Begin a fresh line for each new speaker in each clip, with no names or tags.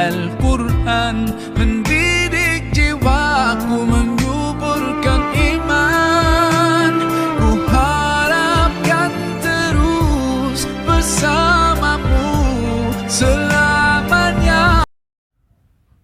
Al-Quran, mendidik jiwaku, menyuburkan iman. Ku harapkan terus bersamamu selamanya.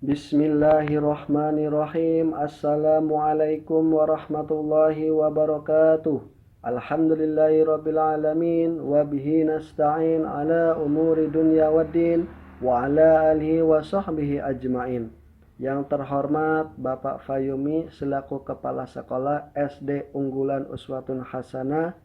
Bismillahirrahmanirrahim. Assalamualaikum warahmatullahi wabarakatuh. Alhamdulillahirabbil alamin wa bihi nasta'in ala umuri dunya waddin wa ala alihi wa sahbihi ajmain. Yang terhormat Bapak Fayumi selaku Kepala Sekolah SD Unggulan Uswatun Hasanah,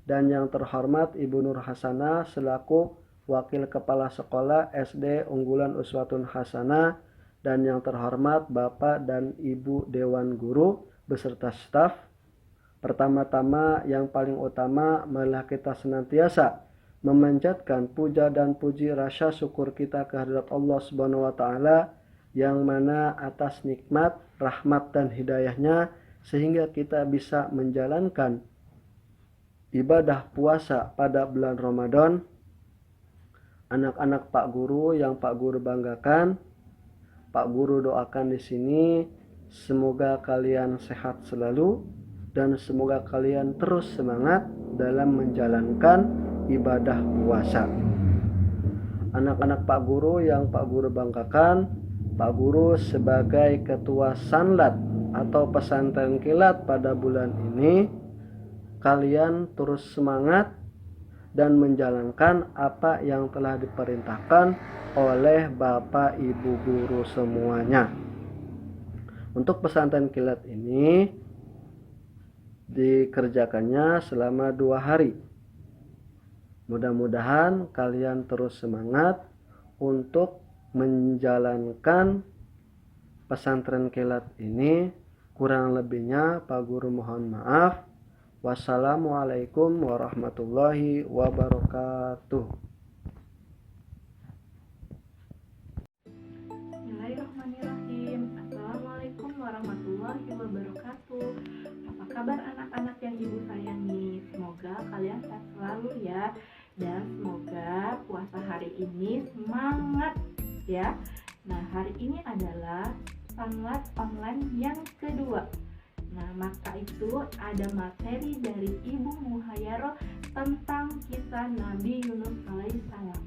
dan yang terhormat Ibu Nur Hasanah selaku Wakil Kepala Sekolah SD Unggulan Uswatun Hasanah, dan yang terhormat Bapak dan Ibu Dewan Guru beserta staf. Pertama-tama yang paling utama marilah kita senantiasa memanjatkan puja dan puji rasa syukur kita kehadirat Allah Subhanahu wa taala, yang mana atas nikmat, rahmat dan hidayahnya sehingga kita bisa menjalankan ibadah puasa pada bulan Ramadan. Anak-anak Pak Guru yang Pak Guru banggakan, Pak Guru doakan di sini semoga kalian sehat selalu dan semoga kalian terus semangat dalam menjalankan ibadah puasa. Anak-anak Pak Guru yang Pak Guru banggakan, Pak Guru sebagai ketua Sanlat atau pesantren kilat pada bulan ini, kalian terus semangat dan menjalankan apa yang telah diperintahkan oleh Bapak Ibu Guru semuanya. Untuk pesantren kilat ini dikerjakannya selama 2 hari. Mudah-mudahan kalian terus semangat untuk menjalankan pesantren kilat ini. Kurang lebihnya Pak Guru mohon maaf. Wassalamualaikum warahmatullahi wabarakatuh.
Bismillahirrahmanirrahim. Assalamualaikum warahmatullahi wabarakatuh. Apa kabar anak-anak yang ibu sayangi? Semoga kalian sehat selalu ya, dan semoga puasa hari ini semangat ya. Nah, hari ini adalah Sanlat online yang kedua. Nah, maka itu ada materi dari Ibu Muhayyaro tentang kisah Nabi Yunus alaihissalam.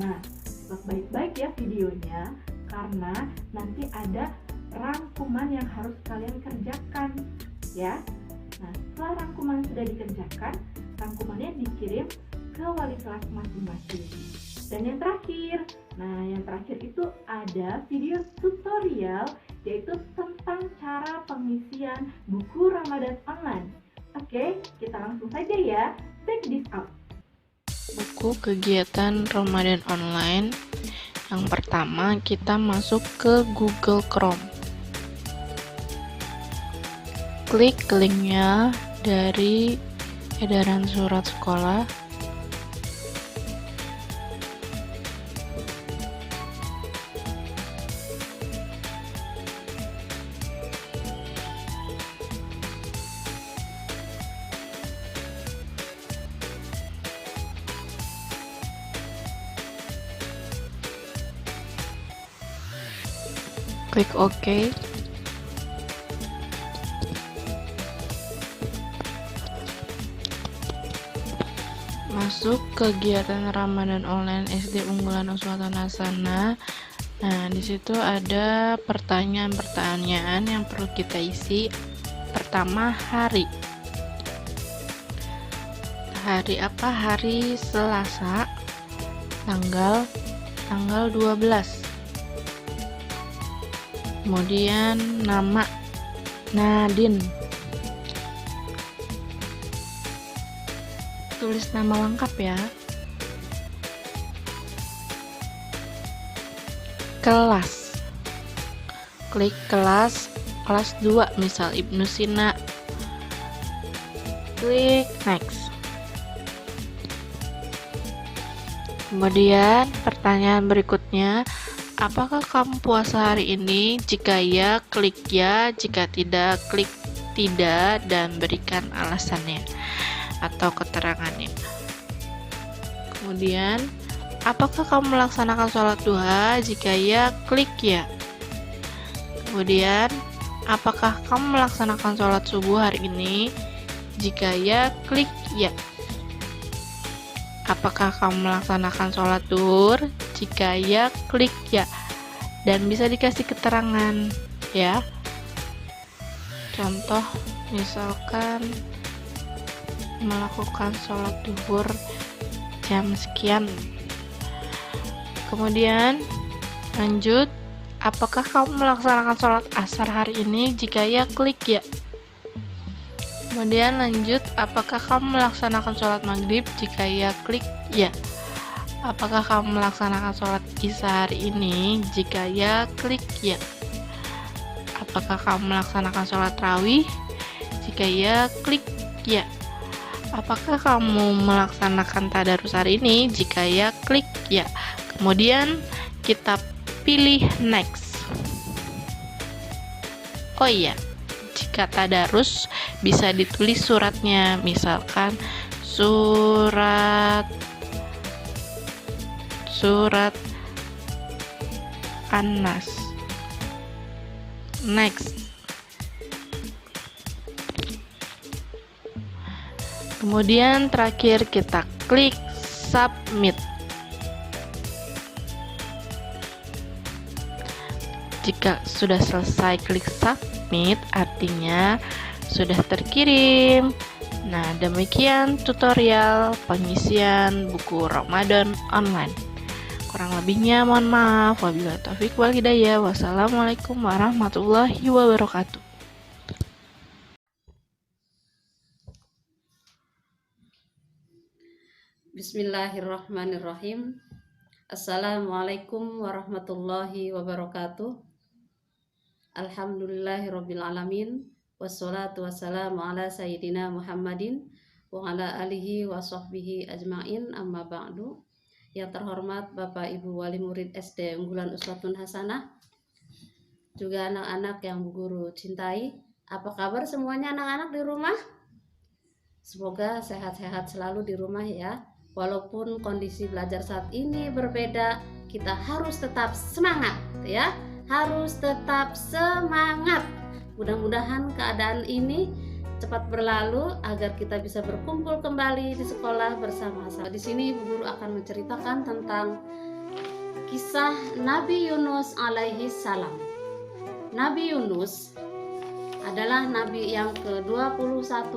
Nah, simak baik-baik ya videonya, karena nanti ada rangkuman yang harus kalian kerjakan ya. Nah, setelah rangkuman sudah dikerjakan, rangkumannya dikirim ke wali kelas masing-masing. Dan yang terakhir itu ada video tutorial, yaitu tentang cara pengisian buku Ramadan online. Oke, kita langsung saja ya. Check this out.
Buku kegiatan Ramadan online. Yang pertama, kita masuk ke Google Chrome. Klik linknya dari edaran surat sekolah. Klik OK. Masuk kegiatan Ramadan online SD Unggulan Uswatun Hasanah. Nah, di situ ada pertanyaan-pertanyaan yang perlu kita isi. Pertama, hari. Hari apa? Hari Selasa. Tanggal 12. Kemudian nama Nadine. Tulis nama lengkap ya. Kelas. Klik kelas 2, misal Ibnu Sina. Klik next. Kemudian pertanyaan berikutnya, apakah kamu puasa hari ini? Jika ya, klik ya. Jika tidak, klik tidak dan berikan alasannya atau keterangannya. Kemudian apakah kamu melaksanakan sholat duha? Jika ya, klik ya. Kemudian, apakah kamu melaksanakan sholat subuh hari ini? Jika ya, klik ya. Apakah kamu melaksanakan sholat duhur? Jika ya, klik ya. Dan bisa dikasih keterangan ya. Contoh, misalkan melakukan sholat duhur jam sekian. Kemudian lanjut, apakah kamu melaksanakan sholat asar hari ini? Jika ya, klik ya. Kemudian lanjut, apakah kamu melaksanakan sholat maghrib? Jika ya, klik ya. Apakah kamu melaksanakan sholat isya hari ini? Jika ya, klik ya. Apakah kamu melaksanakan sholat rawih? Jika ya, klik ya. Apakah kamu melaksanakan tadarus hari ini? Jika ya, klik ya. Kemudian kita pilih next. Oh iya, jika tadarus bisa ditulis suratnya, misalkan surat An-Nas. Next. Kemudian terakhir kita klik submit. Jika sudah selesai klik submit, artinya sudah terkirim. Nah, demikian tutorial pengisian buku Ramadan online. Kurang lebihnya mohon maaf. Wabillahi taufiq wal hidayah. Wassalamualaikum warahmatullahi wabarakatuh.
Bismillahirrahmanirrahim. Assalamualaikum warahmatullahi wabarakatuh. Alhamdulillahirrabbilalamin. Wassalatu wassalamu ala sayyidina Muhammadin wa ala alihi wa sahbihi ajma'in, amma ba'du. Yang terhormat Bapak Ibu Wali Murid SD Unggulan Uswatun Hasanah, juga anak-anak yang Bu Guru cintai. Apa kabar semuanya anak-anak di rumah? Semoga sehat-sehat selalu di rumah ya. Walaupun kondisi belajar saat ini berbeda, kita harus tetap semangat ya. Harus tetap semangat. Mudah-mudahan keadaan ini cepat berlalu agar kita bisa berkumpul kembali di sekolah bersama-sama. Di sini Bu Guru akan menceritakan tentang kisah Nabi Yunus alaihi salam. Nabi Yunus adalah nabi yang ke-21.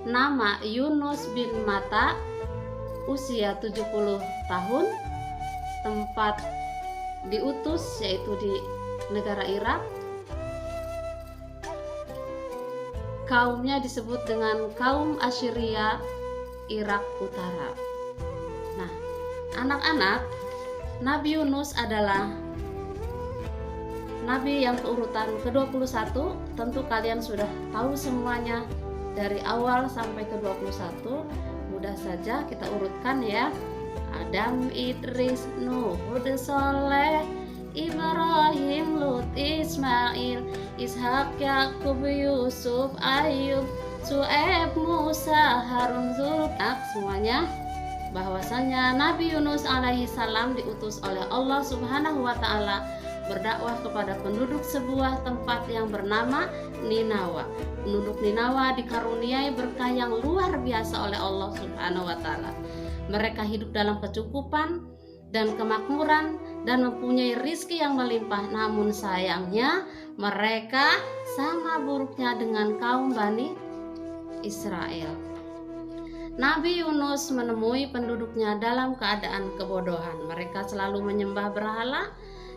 Nama Yunus bin Matta, usia 70 tahun, tempat diutus yaitu di negara Irak. Kaumnya disebut dengan kaum Assyria, Irak Utara. Nah, anak-anak, Nabi Yunus adalah nabi yang keurutan ke-21. Tentu kalian sudah tahu semuanya dari awal sampai ke-21. Mudah saja kita urutkan ya. Adam, Idris, Nuh, Hud, Soleh, Ibrahim, Lut, Ismail, Ishak, Yakub, Yusuf, Ayub, Su'aib, Musa, Harun, Zulkifli. Semuanya bahwasanya Nabi Yunus alaihi salam diutus oleh Allah Subhanahu wa taala berdakwah kepada penduduk sebuah tempat yang bernama Ninawa. Penduduk Ninawa dikaruniai berkah yang luar biasa oleh Allah Subhanahu wa taala. Mereka hidup dalam kecukupan dan kemakmuran dan mempunyai rizki yang melimpah. Namun sayangnya mereka sama buruknya dengan kaum Bani Israel. Nabi Yunus menemui penduduknya dalam keadaan kebodohan. Mereka selalu menyembah berhala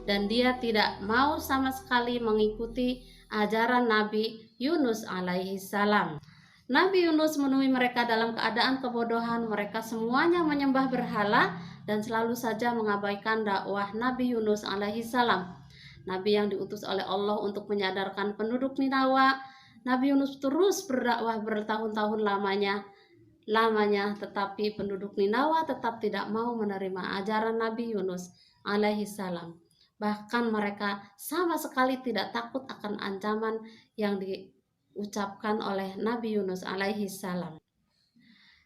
dan dia tidak mau sama sekali mengikuti ajaran Nabi Yunus alaihi salam. Nabi Yunus menemui mereka dalam keadaan kebodohan. Mereka semuanya menyembah berhala dan selalu saja mengabaikan dakwah Nabi Yunus alaihi salam. Nabi yang diutus oleh Allah untuk menyadarkan penduduk Ninawa. Nabi Yunus terus berdakwah bertahun-tahun lamanya, tetapi penduduk Ninawa tetap tidak mau menerima ajaran Nabi Yunus alaihi salam. Bahkan mereka sama sekali tidak takut akan ancaman yang diucapkan oleh Nabi Yunus alaihi salam.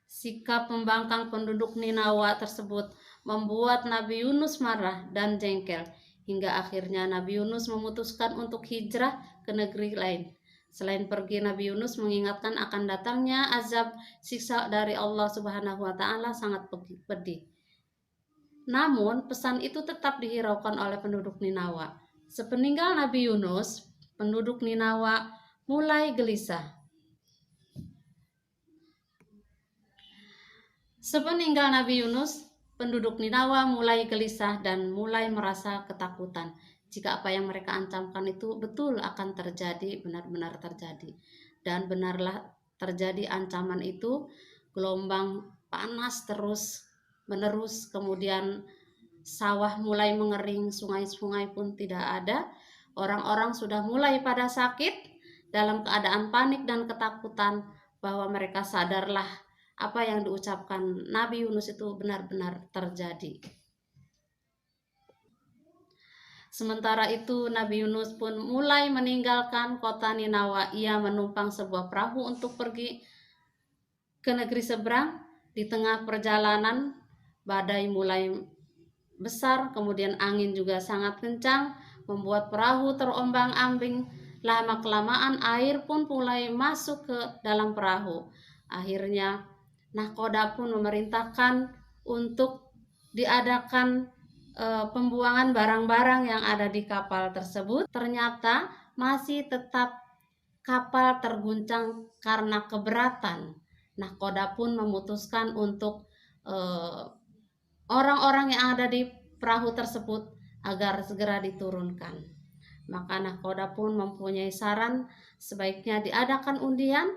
Sikap pembangkang penduduk Ninawa tersebut membuat Nabi Yunus marah dan jengkel, hingga akhirnya Nabi Yunus memutuskan untuk hijrah ke negeri lain. Selain pergi, Nabi Yunus mengingatkan akan datangnya azab siksa dari Allah Subhanahu wa Ta'ala sangat pedih. Namun, pesan itu tetap dihiraukan oleh penduduk Ninawa. Sepeninggal Nabi Yunus, penduduk Ninawa mulai gelisah. Sepeninggal Nabi Yunus, penduduk Ninawa mulai gelisah dan mulai merasa ketakutan jika apa yang mereka ancamkan itu betul akan terjadi, benar-benar terjadi. Dan benarlah terjadi ancaman itu, gelombang panas terus menerus, kemudian sawah mulai mengering, sungai-sungai pun tidak ada. Orang-orang sudah mulai pada sakit dalam keadaan panik dan ketakutan, bahwa mereka sadarlah apa yang diucapkan Nabi Yunus itu benar-benar terjadi. Sementara itu Nabi Yunus pun mulai meninggalkan kota Ninawa. Ia menumpang sebuah perahu untuk pergi ke negeri seberang. Di tengah perjalanan badai mulai besar, kemudian angin juga sangat kencang, membuat perahu terombang-ambing. Lama-kelamaan air pun mulai masuk ke dalam perahu. Akhirnya nahkoda pun memerintahkan untuk diadakan pembuangan barang-barang yang ada di kapal tersebut. Ternyata masih tetap kapal terguncang karena keberatan. Nahkoda pun memutuskan untuk orang-orang yang ada di perahu tersebut agar segera diturunkan. Maka nahkoda pun mempunyai saran, sebaiknya diadakan undian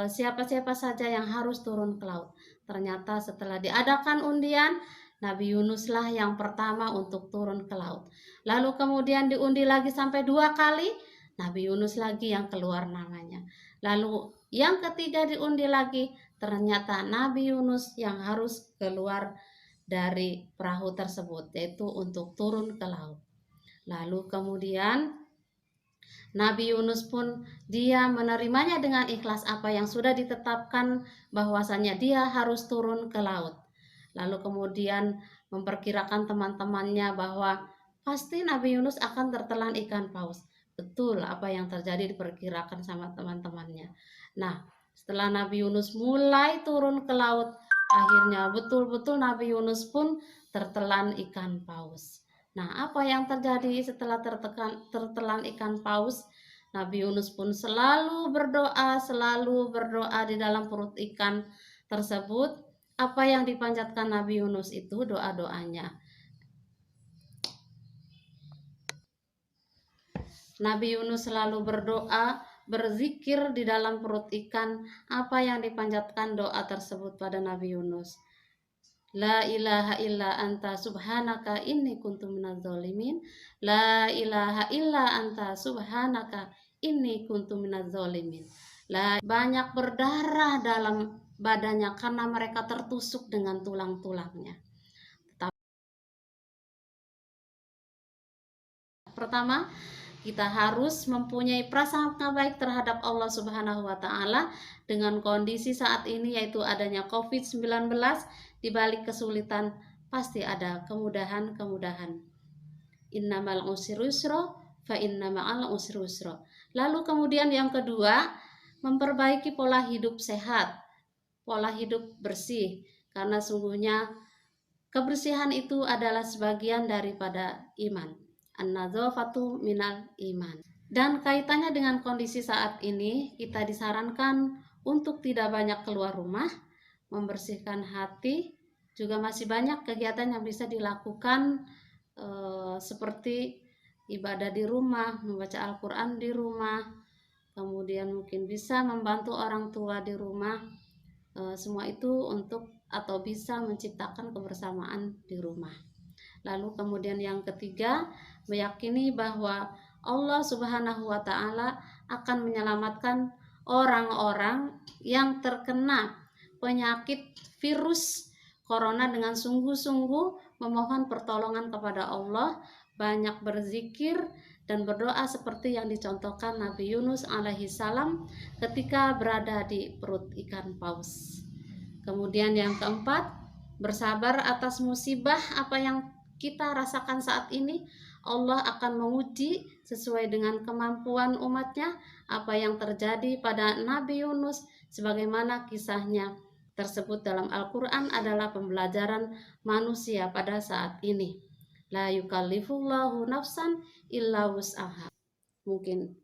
siapa-siapa saja yang harus turun ke laut. Ternyata setelah diadakan undian, Nabi Yunuslah yang pertama untuk turun ke laut. Lalu kemudian diundi lagi sampai 2 kali, Nabi Yunus lagi yang keluar namanya. Lalu yang ketiga diundi lagi, ternyata Nabi Yunus yang harus keluar dari perahu tersebut, yaitu untuk turun ke laut. Lalu kemudian Nabi Yunus pun dia menerimanya dengan ikhlas apa yang sudah ditetapkan bahwasanya dia harus turun ke laut. Lalu kemudian memperkirakan teman-temannya bahwa pasti Nabi Yunus akan tertelan ikan paus. Betul apa yang terjadi diperkirakan sama teman-temannya. Nah, setelah Nabi Yunus mulai turun ke laut, akhirnya betul-betul Nabi Yunus pun tertelan ikan paus. Nah, apa yang terjadi setelah tertelan ikan paus? Nabi Yunus pun selalu berdoa di dalam perut ikan tersebut. Apa yang dipanjatkan Nabi Yunus itu doa-doanya. Nabi Yunus selalu berdoa, berzikir di dalam perut ikan. Apa yang dipanjatkan doa tersebut pada Nabi Yunus? La ilaha illa anta subhanaka inni kuntu minadz zalimin. La ilaha illa anta subhanaka inni kuntu minadz zalimin. Banyak berdarah dalam badannya karena mereka tertusuk dengan tulang-tulangnya. Pertama, kita harus mempunyai prasangka baik terhadap Allah Subhanahu wa Ta'ala dengan kondisi saat ini, yaitu adanya COVID-19. Di balik kesulitan pasti ada kemudahan-kemudahan. Innamal usri yusra fa inna ma'al usri yusra. Lalu kemudian yang kedua, memperbaiki pola hidup sehat, pola hidup bersih, karena sungguhnya kebersihan itu adalah sebagian daripada iman. An-nadzafatu minal iman. Dan kaitannya dengan kondisi saat ini, kita disarankan untuk tidak banyak keluar rumah, membersihkan hati. Juga masih banyak kegiatan yang bisa dilakukan seperti ibadah di rumah, membaca Al-Quran di rumah, kemudian mungkin bisa membantu orang tua di rumah. Semua itu untuk atau bisa menciptakan kebersamaan di rumah. Lalu kemudian yang ketiga, meyakini bahwa Allah Subhanahu wa Ta'ala akan menyelamatkan orang-orang yang terkena penyakit virus corona dengan sungguh-sungguh memohon pertolongan kepada Allah, banyak berzikir dan berdoa seperti yang dicontohkan Nabi Yunus alaihi salam ketika berada di perut ikan paus. Kemudian yang keempat, bersabar atas musibah apa yang kita rasakan saat ini. Allah akan menguji sesuai dengan kemampuan umatnya apa yang terjadi pada Nabi Yunus, sebagaimana kisahnya tersebut dalam Al-Quran adalah pembelajaran manusia pada saat ini. La yukallifullahu nafsan illa wus'aha. Mungkin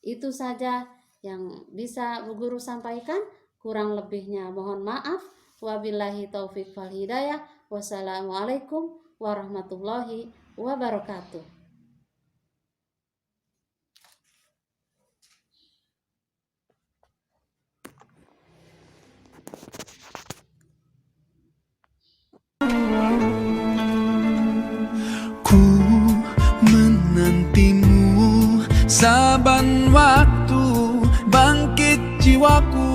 itu saja yang bisa Bu Guru sampaikan. Kurang lebihnya mohon maaf. Wabillahi taufik wal hidayah. Wassalamualaikum warahmatullahi wabarakatuh.
Ku menantimu saban waktu, bangkit jiwaku.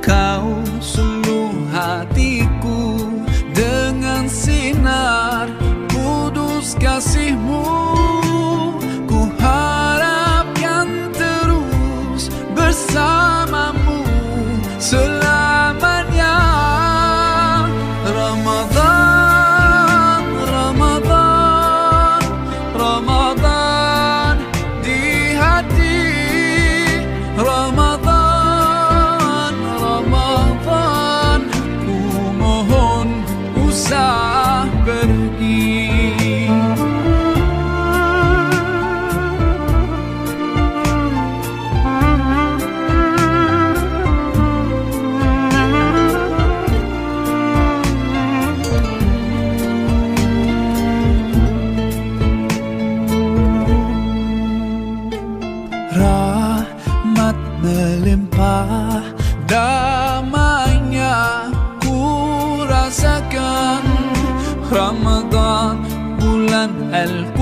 Kau suluh hatiku dengan sinar kudus kasih-Mu. Ku harapkan terus bersamamu selamanya. Ramadan, Ramadan, Ramadan di hati. Ramadan, Ramadan, ku mohon usah pergi. Rahmat melimpah, damainya ku rasakan. Ramadan bulan Al-Quran